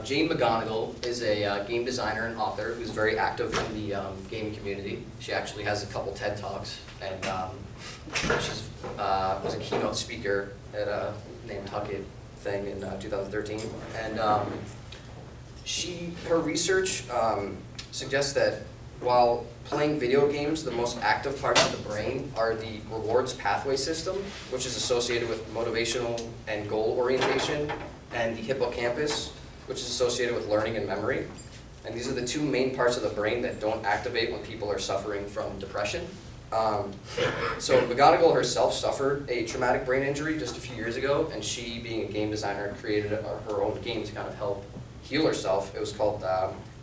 Jane McGonigal is a game designer and author who's very active in the gaming community. She actually has a couple TED Talks, and she was a keynote speaker at a Nantucket thing in 2013. And her research suggests that while playing video games, the most active parts of the brain are the rewards pathway system, which is associated with motivational and goal orientation, and the hippocampus, which is associated with learning and memory. And these are the two main parts of the brain that don't activate when people are suffering from depression. So McGonigal herself suffered a traumatic brain injury just a few years ago, and she, being a game designer, created her own game to kind of help heal herself. It was called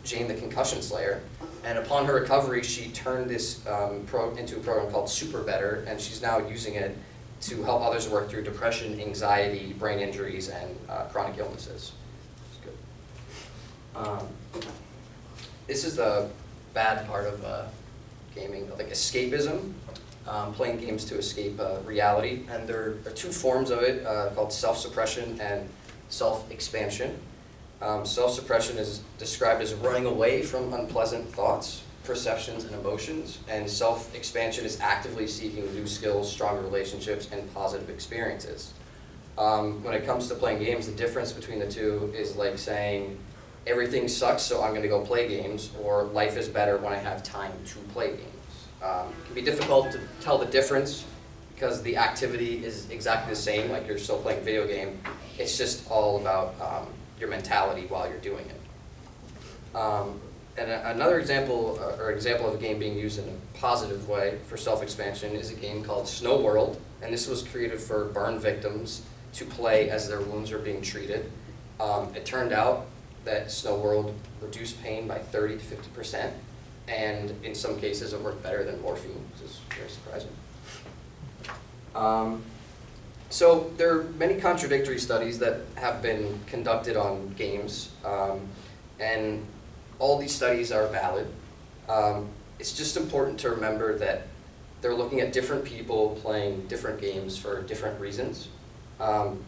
Jane the Concussion Slayer. And upon her recovery, she turned this into a program called Super Better, and she's now using it to help others work through depression, anxiety, brain injuries, and chronic illnesses. This is the bad part of gaming, like escapism, playing games to escape reality. And there are two forms of it called self-suppression and self-expansion. Self-suppression is described as running away from unpleasant thoughts, perceptions, and emotions, and self-expansion is actively seeking new skills, stronger relationships, and positive experiences. When it comes to playing games, the difference between the two is like saying, everything sucks, so I'm going to go play games, or life is better when I have time to play games. It can be difficult to tell the difference because the activity is exactly the same, like you're still playing a video game. It's just all about your mentality while you're doing it. And another example of a game being used in a positive way for self-expansion is a game called Snow World, and this was created for burn victims to play as their wounds are being treated. It turned out that Snow World reduced pain by 30 to 50%, and in some cases it worked better than morphine, which is very surprising. So there are many contradictory studies that have been conducted on games, and all these studies are valid. It's just important to remember that they're looking at different people playing different games for different reasons.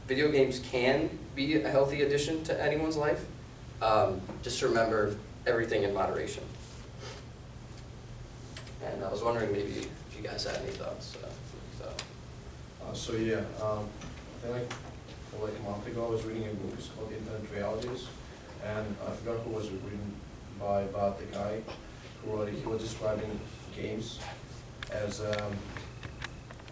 Video games can be a healthy addition to anyone's life. Just remember everything in moderation. And I was wondering maybe if you guys had any thoughts. I think like a month ago I was reading a book. It's called Infinite Realities, and I forgot who was written by, but the guy who wrote it, he was describing games as